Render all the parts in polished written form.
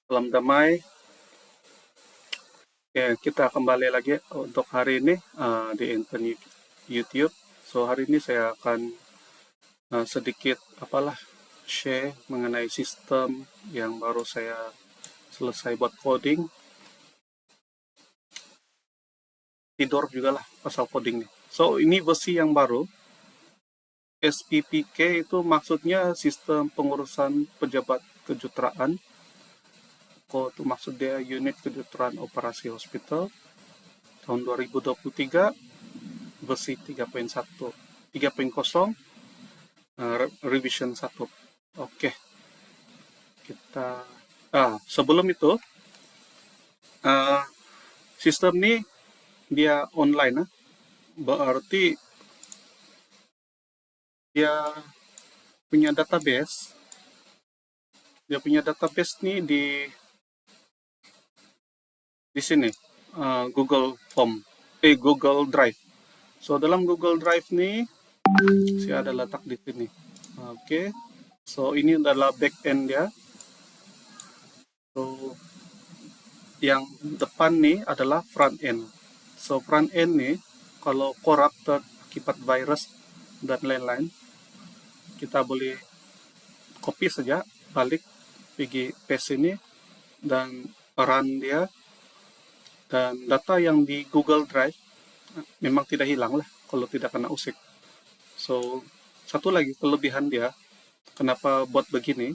Salam damai. Oke, kita kembali lagi untuk hari ini di internet YouTube. So hari ini saya akan sedikit share mengenai sistem yang baru saya selesai buat coding. Tidur juga lah pasal coding nih. So ini versi yang baru. SPPK itu maksudnya sistem pengurusan pejabat kejuruteraan. Itu maksud dia unit kejuruteraan operasi hospital tahun 2023 versi 3.1 3.0 revision 1. Oke, kita sebelum itu uh, sistem ini dia online berarti dia punya database. Dia punya database nih di sini Google Form, Google Drive. So dalam Google Drive nih saya ada letak di sini. Oke. So ini adalah backend dia. So yang depan nih adalah front end. So front end nih kalau corrupted akibat virus dan lain-lain, kita boleh copy saja balik pergi paste ini dan run dia, dan data yang di Google Drive memang tidak hilang lah kalau tidak kena usik. So satu lagi kelebihan dia kenapa buat begini,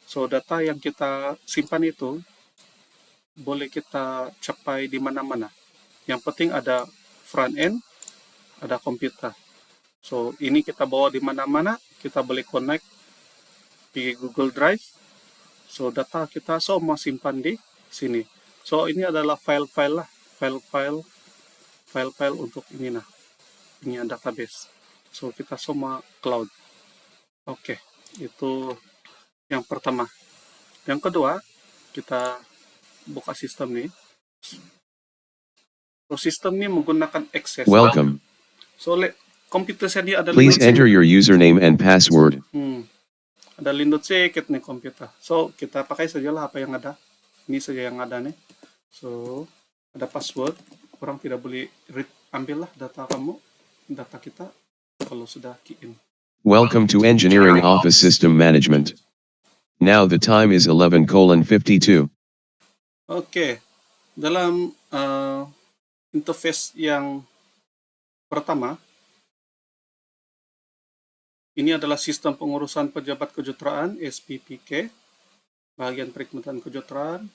so data yang kita simpan itu boleh kita capai di mana-mana. Yang penting ada front end, ada komputer. So ini kita bawa di mana-mana, kita boleh connect di Google Drive. So data kita semua simpan di sini. So ini adalah file-file lah, file-file untuk ini punya database. So kita semua cloud. Oke, itu yang pertama. Yang kedua, kita buka sistem nih. So sistem ini menggunakan Access. Welcome. So komputer saya ini ada Please enter your username and password. Ada lindut sedikit nih komputer. So kita pakai sajalah apa yang ada. Ini saja yang ada nih. So ada password. Orang tidak boleh ambillah data kamu, data kita kalau sudah key in. Welcome to Engineering Office System Management. Now the time is 11:52. Oke, dalam interface yang pertama, ini adalah sistem pengurusan pejabat kejuruteraan SPPK, bagian perekrutan kejuruteraan,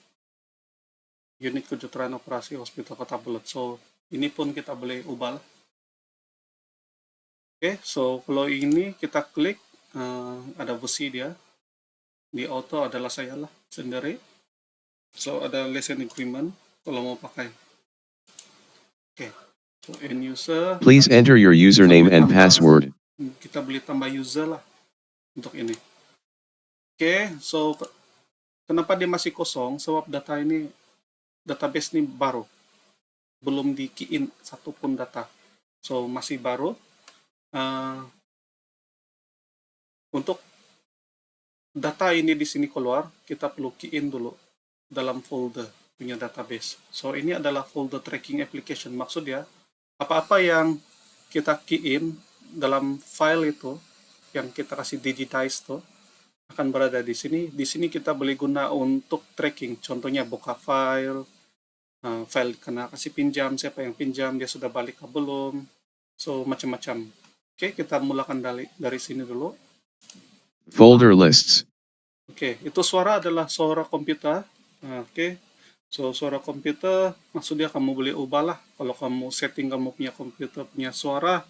unit kejuruteraan operasi hospital Kota Belud. So ini pun kita boleh ubah. Oke, so kalau ini kita klik, ada versi dia. Di auto adalah saya lah sendiri. So ada license agreement kalau mau pakai. Oke, so end user. Please enter your username and password. Kita boleh tambah user lah untuk ini. Oke, so kenapa dia masih kosong? Sebab data ini, database ini baru, belum di key in satupun data. So masih baru. Untuk data ini di sini keluar, kita perlu key in dulu dalam folder punya database. So ini adalah folder tracking application. Maksudnya apa-apa yang kita key in dalam file itu, yang kita kasih digitize tuh, akan berada di sini. Di sini kita boleh guna untuk tracking. Contohnya buka file, file kena kasih pinjam, siapa yang pinjam, dia sudah balik ke belum. So macam-macam. Oke, kita mulakan dari sini dulu. Folder lists. Oke, itu suara adalah suara komputer. Oke, so suara komputer maksudnya kamu boleh ubah lah. Kalau kamu setting kamu punya komputer punya suara,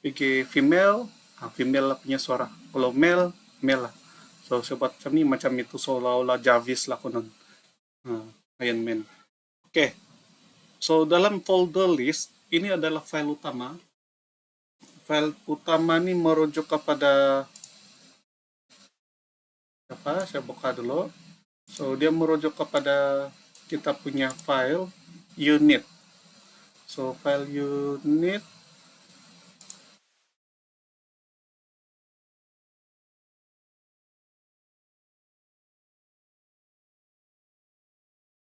pergi female, female lah punya suara. Kalau male, male lah. So sobat kami macam itu seolah-olah Jarvis lah konon. Iron Man. Oke, so dalam folder list ini adalah file utama. File utama ini merujuk kepada apa? Saya buka dulu. So dia merujuk kepada kita punya file unit. So file unit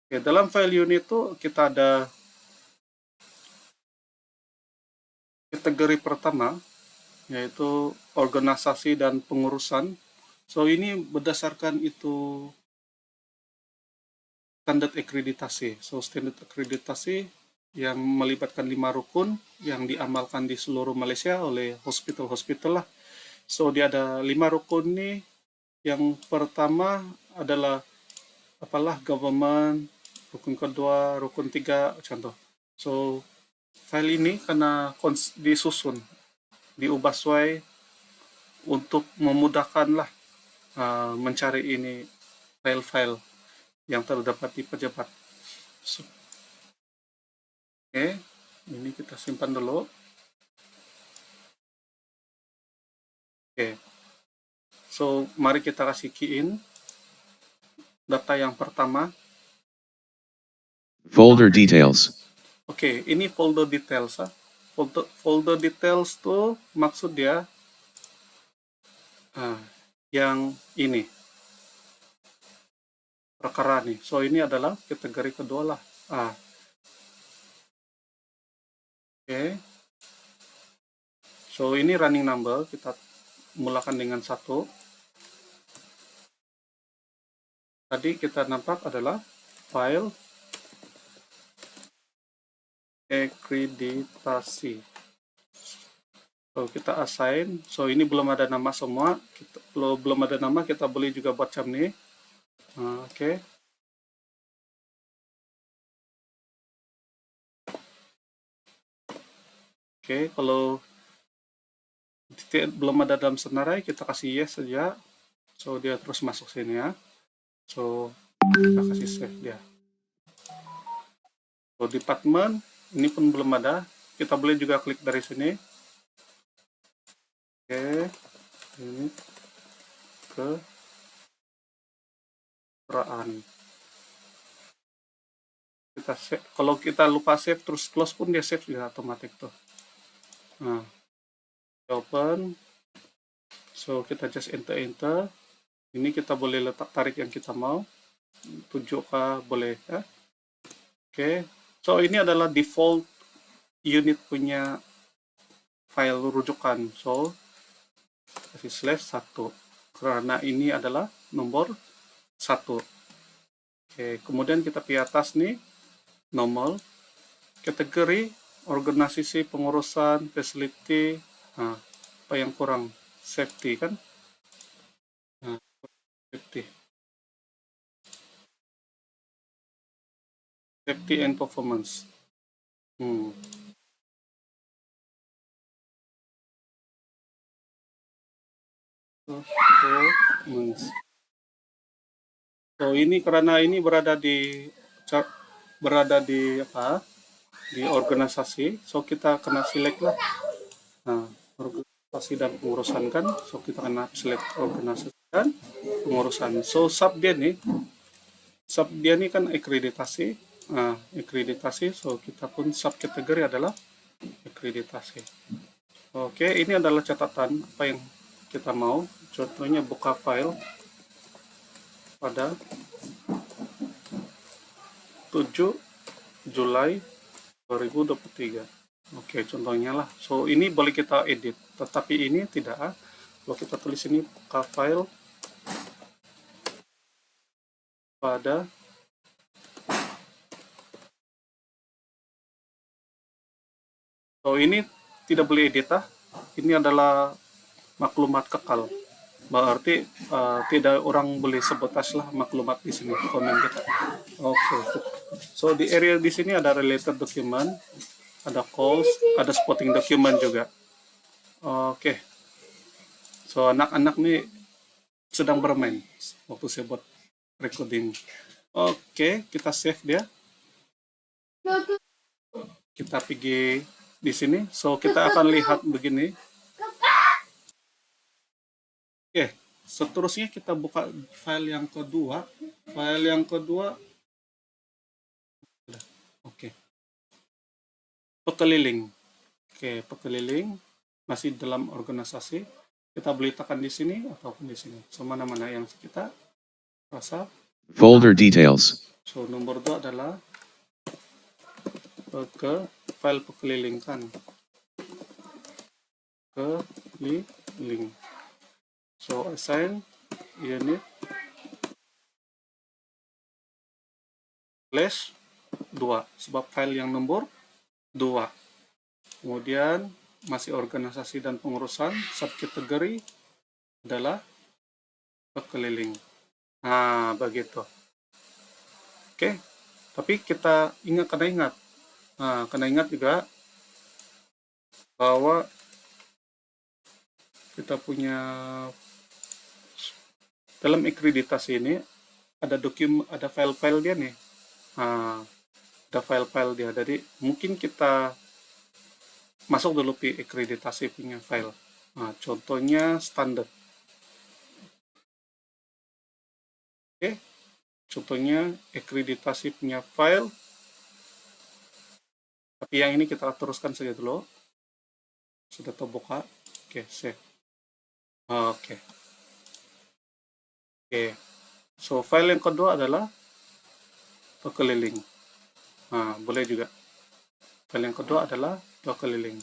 Oke, dalam file unit itu kita ada kategori pertama, yaitu organisasi dan pengurusan. So, ini berdasarkan itu standar akreditasi. So, standar akreditasi yang melibatkan 5 rukun yang diamalkan di seluruh Malaysia oleh hospital-hospital lah. So, dia ada 5 rukun nih. Yang pertama adalah government, rukun kedua, rukun tiga, contoh. So, file ini karena disusun, diubah sesuai untuk memudahkan lah mencari ini file-file yang terdapat di pejabat. So, Oke, ini kita simpan dulu. Oke, so mari kita kasih key in data yang pertama. Folder details. Oke, ini folder details. Folder details tuh maksud dia yang ini perkara nih. So ini adalah kategori kedua lah. Oke. So ini running number, kita mulakan dengan 1. Tadi kita nampak adalah file akreditasi. So kita assign. So ini belum ada nama semua. Kalau belum ada nama kita boleh juga buat macam nih. Oke. Oke, kalau belum ada dalam senarai kita kasih yes saja. So dia terus masuk sini ya. So kita kasih save dia. So department ini pun belum ada. Kita boleh juga klik dari sini. Oke, ini ke peraan. Kita save. Kalau kita lupa save terus close pun dia save juga otomatis tuh. Nah, open. So kita just enter. Ini kita boleh letak tarik yang kita mau. 7K boleh ya. Oke. So ini adalah default unit punya file rujukan. So kasih /1 karena ini adalah nomor 1. Oke, kemudian kita pilih atas nih normal, kategori organisasi pengurusan facility. Apa yang kurang? Safety kan? Safety and performance. Performance. So ini karena ini berada di apa? Di organisasi, so kita kena select lah. Organisasi dan pengurusan kan, so kita kena select organisasi dan pengurusan. So sub dia nih kan akreditasi. Akreditasi, so kita pun subkategori adalah akreditasi. Oke, ini adalah catatan apa yang kita mau. Contohnya buka file pada 7 Julai 2023. Oke, contohnya lah. So ini boleh kita edit, tetapi ini tidak. Kalau kita tulis ini buka file pada ini tidak boleh edit. Ini adalah maklumat kekal. Berarti tidak orang boleh sabotage lah maklumat di sini komen kita. Oke. So di area di sini ada related document, ada calls, ada spotting document juga. Oke. So anak-anak nih sedang bermain waktu saya buat recording. Oke, kita save dia. Kita pergi di sini. So kita akan lihat begini. Oke, seterusnya kita buka file yang kedua. Oke. Pekeliling. Oke, pekeliling masih dalam organisasi. Kita boleh tekan di sini ataupun di sini. So mana-mana yang kita rasa. Folder details. So nomor 2 adalah ke file pekelilingkan. Keliling. So assign unit slash 2 sebab file yang nomor 2. Kemudian masih organisasi dan pengurusan, subkategori adalah pekeliling. Nah, begitu. Oke, tapi kita kena ingat juga bahwa kita punya dalam akreditasi ini ada file-file dia nih. Nah, ada file-file dia. Jadi mungkin kita masuk dulu di akreditasi punya file. Nah, contohnya standar. Oke, contohnya akreditasi punya file. Tapi yang ini kita teruskan saja dulu. Sudah terbuka. Oke, save. Oke. So file yang kedua adalah pekeliling. Nah, boleh juga. File yang kedua adalah pekeliling.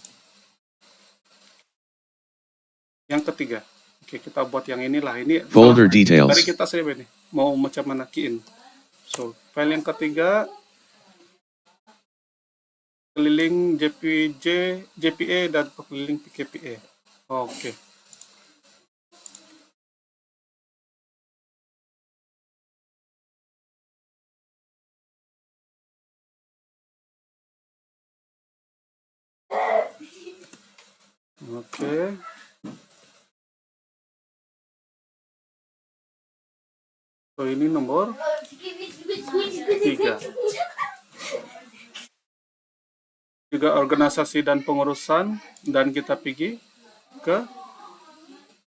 Yang ketiga. Oke, kita buat yang inilah. Ini Folder details. Mari kita save ini. Mau macam mana key-in. So, file yang ketiga pekeliling JPA dan pekeliling PKPA. Oke. Oke. So ini nomor 3. Juga organisasi dan pengurusan, dan kita pergi ke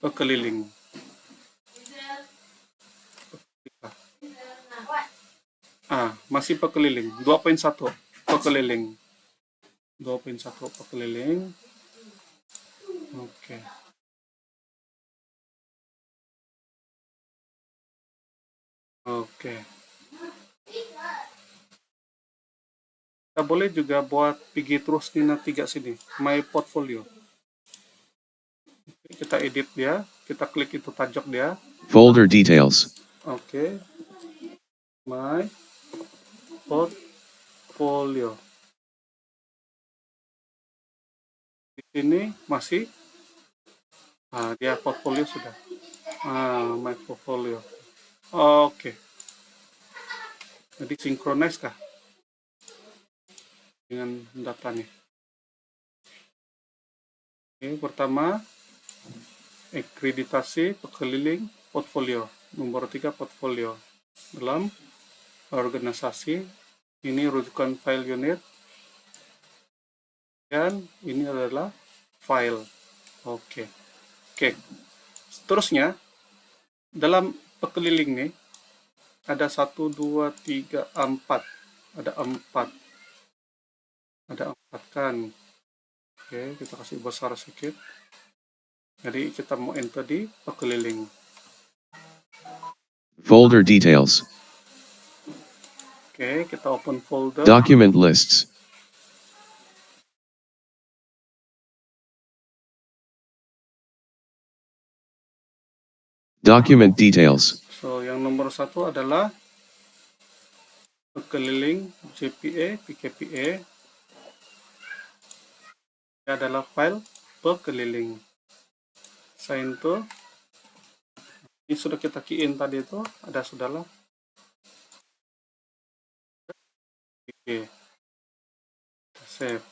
pekeliling. Masih pekeliling 2.1 pekeliling. 2.1 pekeliling. Oke. Kita boleh juga buat pergi terus di 3 sini, my portfolio. Kita edit dia, kita klik itu tajuk dia. Folder details. Oke. My portfolio. Di sini masih dia portfolio sudah. My portfolio. Oke. Jadi synchronize kah dengan datanya? Oke, pertama akreditasi pekeliling portfolio. Nomor 3 portfolio. Dalam organisasi ini rujukan file unit, dan ini adalah file. Oke. Seterusnya dalam pekeliling nih ada 1, 2, 3, 4. Ada 4 kan. Oke, kita kasih besar sedikit. Jadi kita mau enter di pekeliling. Folder details. Oke, kita open folder. Document lists. Document details. So, yang nomor 1 adalah pekeliling JPA, PKPA. Ini adalah file pekeliling. Sign to. Ini sudah kita key in tadi itu, ada sudahlah. Oke. Save.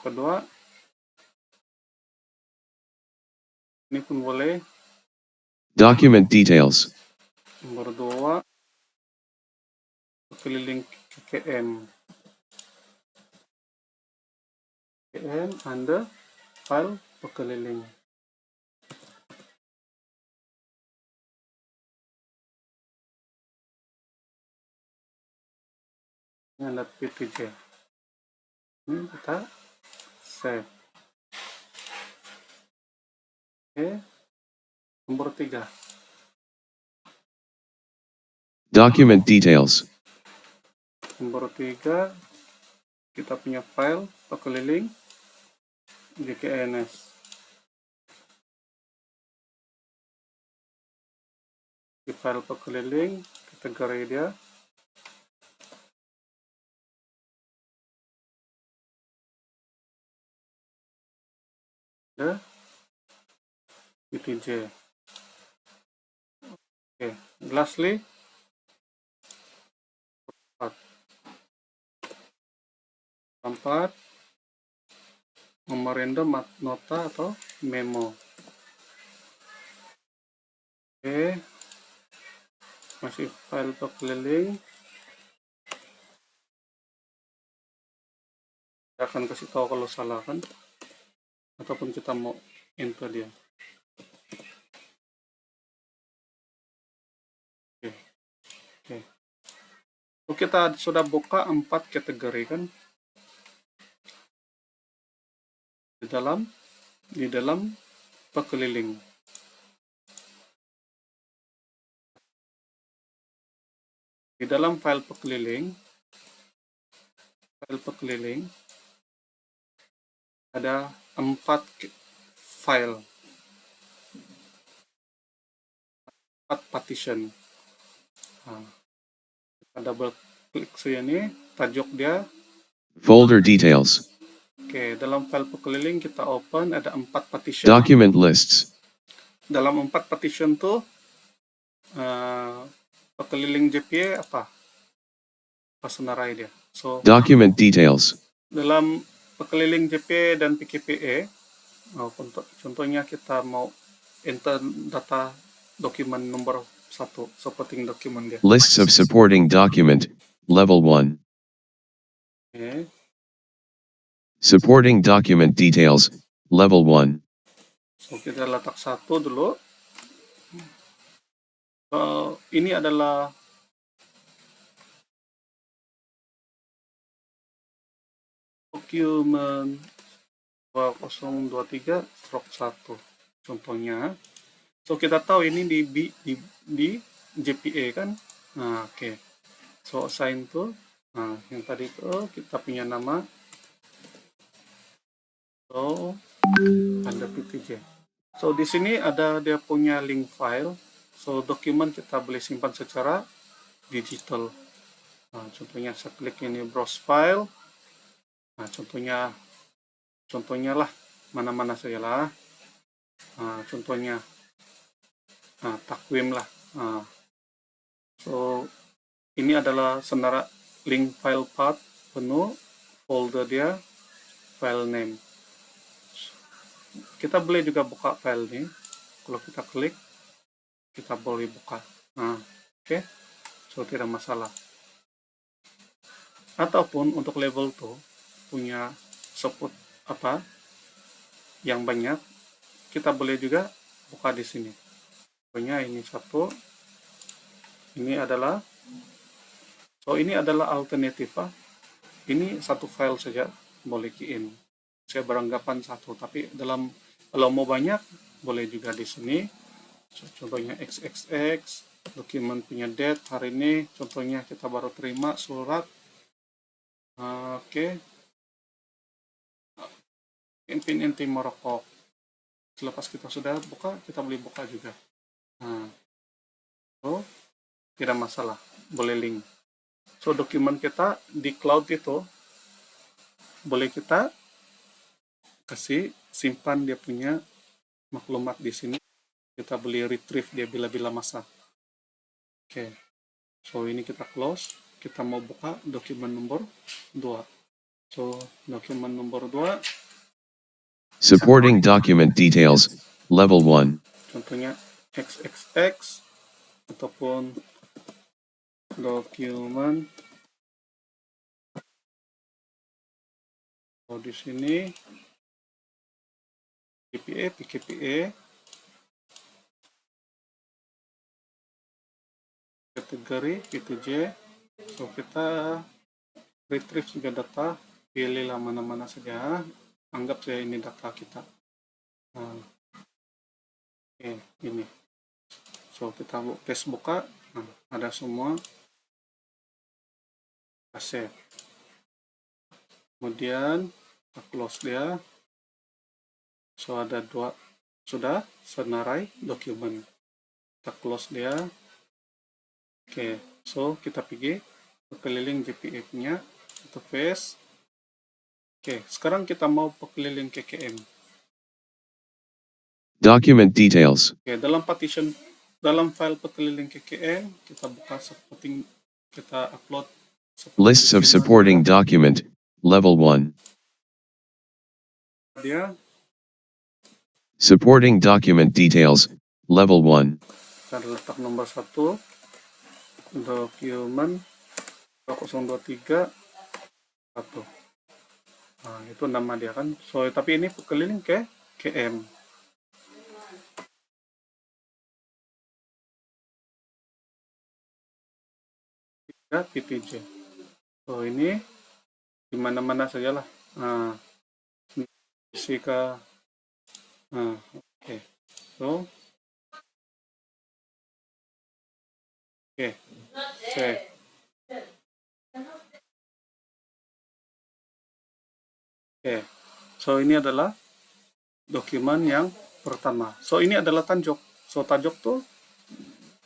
Kedua, ini pun boleh. Document details. Nomor 2, pekeliling KKM. KKM under file pekeliling. Ini ada PTJ. Ini kita save. Oke. Nomor 3. Document details. Nomor 3, kita punya file pekeliling GKNS. Di file pekeliling, kategori dia ada UTJ. Oke, lastly, tempat memorandum nota atau memo. Oke, masih file pekeliling. Saya akan kasih tahu kalau salah kan, ataupun kita mau enter dia. Oke. So, kita sudah buka 4 kategori kan di dalam pekeliling. Di dalam file pekeliling ada 4 file, 4 partition. Nah, kita double klik sini, tajuk dia. Folder details. Oke, dalam file pekeliling kita open, ada 4 partition. Document lists. Dalam 4 partition tuh pekeliling JPA apa senarai dia. So, Document details. dalam pekeliling JPA dan PKPA, contohnya kita mau enter data dokumen nomor 1, supporting dokumen dia. Lists of supporting document, level 1. Oke. Supporting document details, level 1. So, kita letak 1 dulu. Ini adalah dokumen 2023/1 contohnya. So, kita tahu ini di JPA kan. Nah, oke. So, assign to, yang tadi itu kita punya nama. So, ada PTJ. So, di sini ada dia punya link file. So, dokumen kita boleh simpan secara digital. Nah, contohnya saya klik ini browse file. Nah, contohnya lah, mana-mana saja lah. Contohnya takwim lah. So, ini adalah senara link file path penuh, folder dia, file name. Kita boleh juga buka file ini. Kalau kita klik, kita boleh buka. Oke. So, tidak masalah. Ataupun untuk level 2 punya support yang banyak, kita boleh juga buka di sini. Pokoknya ini satu. Ini adalah alternatif. Ini satu file saja boleh key-in. Saya beranggapan satu, tapi kalau mau banyak boleh juga di sini. Contohnya XXX, dokumen punya date hari ini, contohnya kita baru terima surat. Oke. Impin inti Morokok. Selepas kita sudah buka, kita boleh buka juga. So, tidak masalah, boleh link. So, dokumen kita di cloud itu boleh kita kasih simpan dia punya maklumat di sini. Kita boleh retrieve dia bila-bila masa. Oke. So, ini kita close. Kita mau buka dokumen nomor 2. So, dokumen nomor 2. Supporting document details, level 1. Contohnya XXX ataupun dokumen. So, di sini GPA, PKPA, kategori PTJ. So, kita retrieve juga data, pilihlah mana-mana saja, anggap saja ini data kita. Oke, ini. So, kita paste buka. ada semua, kita save. Kemudian kita close dia. So ada dua, sudah senarai dokumen. Kita close dia. Oke, so kita pergi ke keliling GPF-nya, interface. Oke, sekarang kita mau keliling KKM. Document details. Oke, dalam partition, dalam file pekeliling KKM, kita buka seperti kita upload. Lists of supporting document, level 1. Dia Supporting document details, level 1. kita letak nomor 1, dokumen 023 1. Nah, itu nama dia kan. So, tapi ini keliling ke KM. Ya, PTJ. So, ini di mana-mana sajalah. Nah, isi ke oke. So, oke. Save. Oke. So, ini adalah dokumen yang pertama. So, ini adalah tajuk. So, tajuk tuh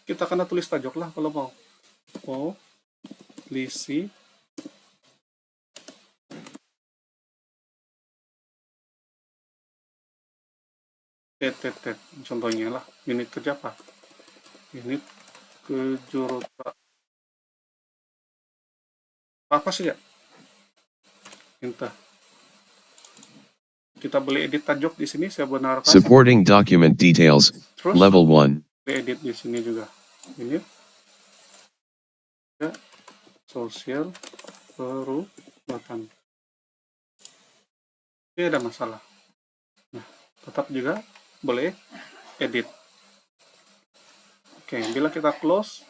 kita kena tulis tajuk lah kalau mau. Oh, lisi TTT. Contohnya lah, unit kerja apa? Unit kejuruteraan. Apa sih ya? Entah. Kita boleh edit tajuk di sini, saya benarkan. Supporting document details, Terus, level 1. boleh edit di sini juga. Ini ya, sosial perubatan. Ini ada masalah. Nah, tetap juga boleh edit. Oke, bila kita close,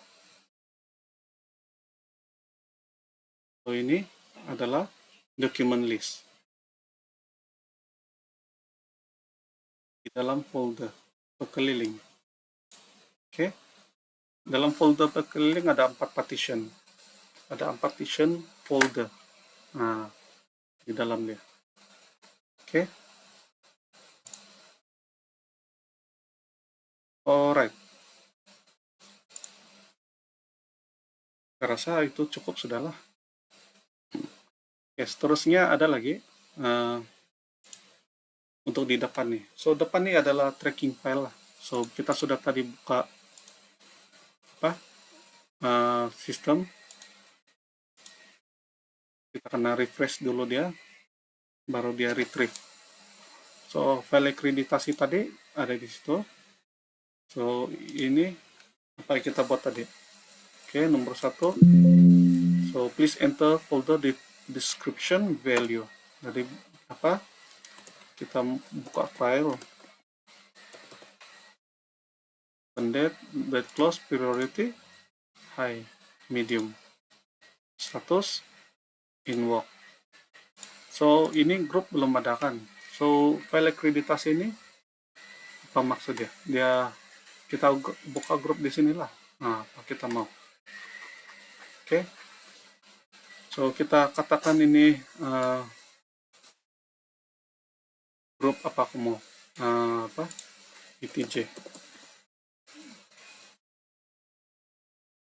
so ini adalah document list di dalam folder pekeliling. Oke, dalam folder pekeliling ada 4 partition. Ada 4 partition folder. Nah, di dalam dia. Oke. Alright. Saya rasa itu cukup sudahlah. Oke, seterusnya ada lagi untuk di depan nih. So, depan nih adalah tracking file lah. So, kita sudah tadi buka sistem. Kita kena refresh dulu dia, baru dia retrieve. So, file akreditasi tadi ada di situ. So, ini apa yang kita buat tadi. Oke, nomor 1. So, please enter folder description value. Jadi, apa? Kita buka file. Pendek, bed close, priority, high, medium. Status, in work. So, ini grup belum ada kan. So, file akreditasi ini apa maksudnya? Kita buka grup di sinilah. Nah, apa kita mau. Oke. So, kita katakan ini grup apa aku mau. ITJ.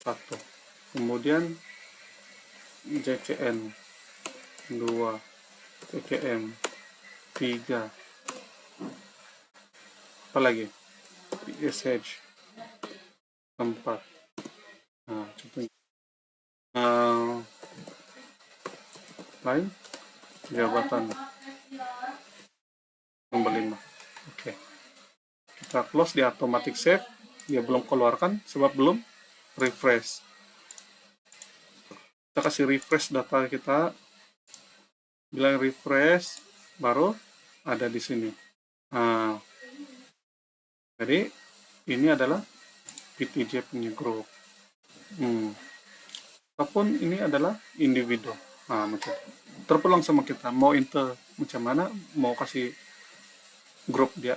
1. Kemudian JKN 2. PKM 3. Apa lagi? PSH 4. Nah, contohnya. Lain jabatan nomor 5. Oke. Kita close di automatic save. Dia belum keluarkan sebab belum refresh. Kita kasih refresh data kita. Bila refresh baru ada di sini. Nah, jadi ini adalah PTJ punya grup. Ataupun ini adalah individu. Nah, macam terpulang sama kita mau enter macam mana, mau kasih grup dia,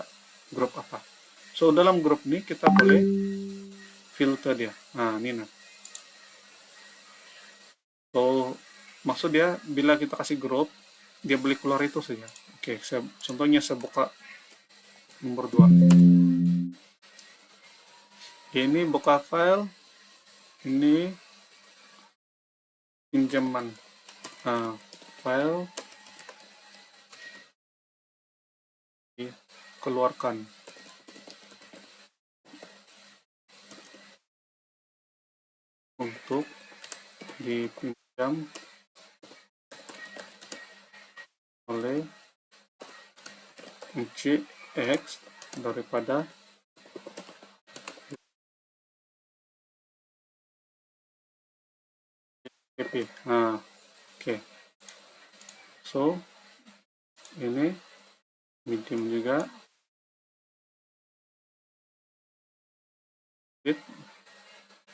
grup apa. So, dalam grup ini kita boleh filter dia. Nah, ini nah. So maksud dia bila kita kasih group, dia boleh keluar itu saja. Oke, contohnya saya buka nomor 2. Ini buka file, ini pinjaman. File dikeluarkan. Untuk dipinjam oleh X daripada PP. Oke. So ini medium juga.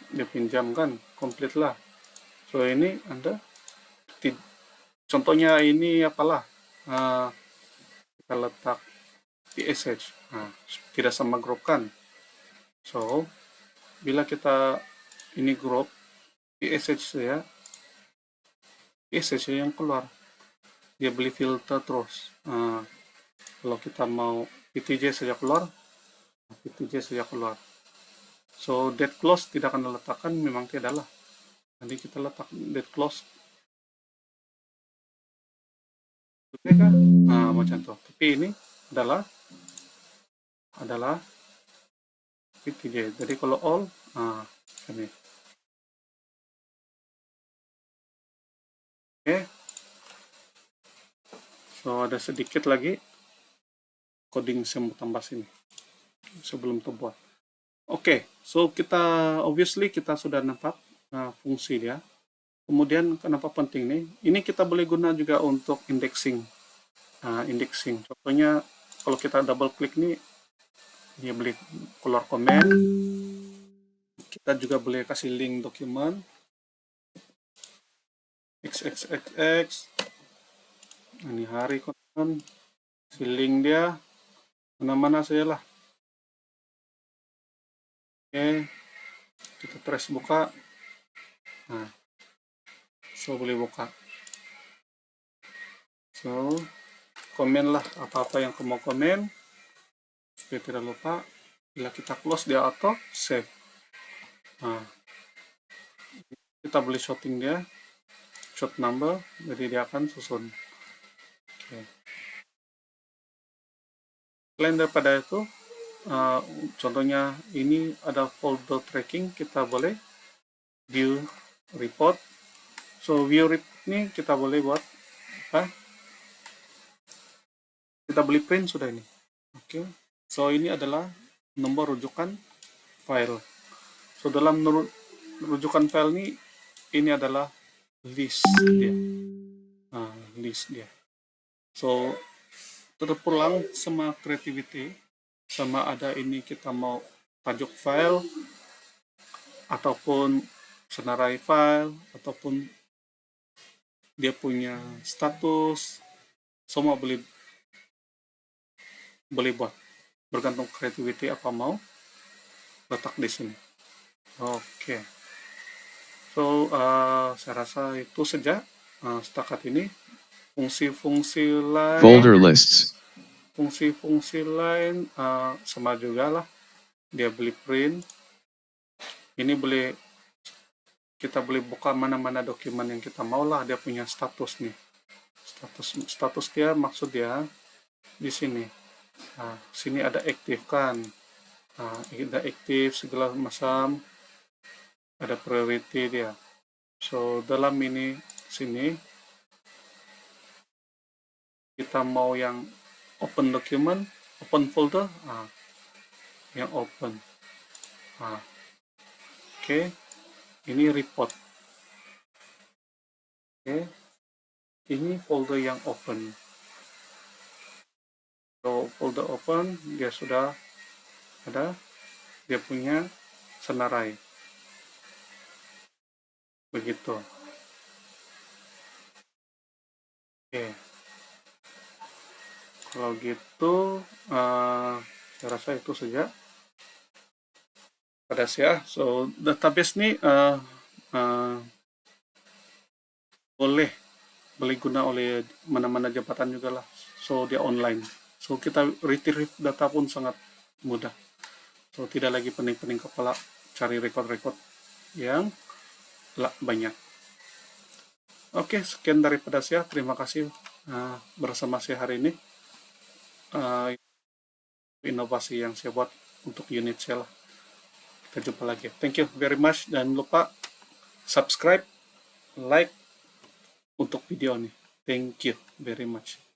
Dia pinjamkan komplit lah. So ini Anda contohnya ini apalah, kita letak PSH, tidak sama grup kan. So bila kita ini grup PSH ya, PSH yang keluar, dia beli filter terus. Kalau kita mau PTJ saja keluar, PTJ saja keluar. So dead close tidak akan diletakkan, memang tidak lah. Nanti kita letak dead close. Kan? Macam itu. Tapi ini adalah PTJ. Jadi kalau all, ini. Oke. So ada sedikit lagi coding saya mau tambah sini sebelum terbuat. Oke, so obviously kita sudah nampak fungsi dia. Kemudian kenapa penting nih? Ini kita boleh guna juga untuk indexing. Indexing. Contohnya kalau kita double klik nih, dia boleh keluar komen. Kita juga boleh kasih link dokumen xxxx. Ini hari konten, si link dia mana-mana saja lah. Oke, kita press buka. So boleh buka. So komen lah apa-apa yang kamu komen supaya tidak lupa. Bila kita close dia auto save. Kita boleh shorting dia, short number, jadi dia akan susun. Oke. Selain daripada itu, contohnya ini ada folder tracking, kita boleh view report. So view report ini kita boleh buat apa? Kita boleh print sudah ini. Oke. So ini adalah nomor rujukan file. So dalam rujukan file ini adalah list dia. List dia. So terpulang sama creativity, sama ada ini kita mau tajuk file ataupun senarai file ataupun dia punya status, semua boleh buat, bergantung creativity apa mau letak di sini. Oke. So saya rasa itu saja setakat ini. Fungsi-fungsi lain, Folder lists. Fungsi-fungsi lain sama juga lah. Dia boleh print. Ini kita boleh buka mana-mana dokumen yang kita mau lah. Dia punya status nih. Status dia maksud dia di sini. Sini ada aktif kan. Ada aktif segala macam. Ada priority dia. So dalam sini kita mau yang open document, open folder, yang open. Oke. Ini report. Oke. Ini folder yang open. So folder open dia sudah ada, dia punya senarai. Begitu. Oke. Kalau gitu saya rasa itu saja pada saya. So database ini boleh beli guna oleh mana-mana jabatan juga lah. So dia online. So kita retrieve data pun sangat mudah. So tidak lagi pening-pening kepala cari rekod-rekod yang banyak. Oke, sekian daripada saya. Terima kasih bersama saya hari ini. Inovasi yang saya buat untuk unit saya lah. Kita jumpa lagi. Thank you very much. Dan lupa subscribe, like untuk video ini. Thank you very much.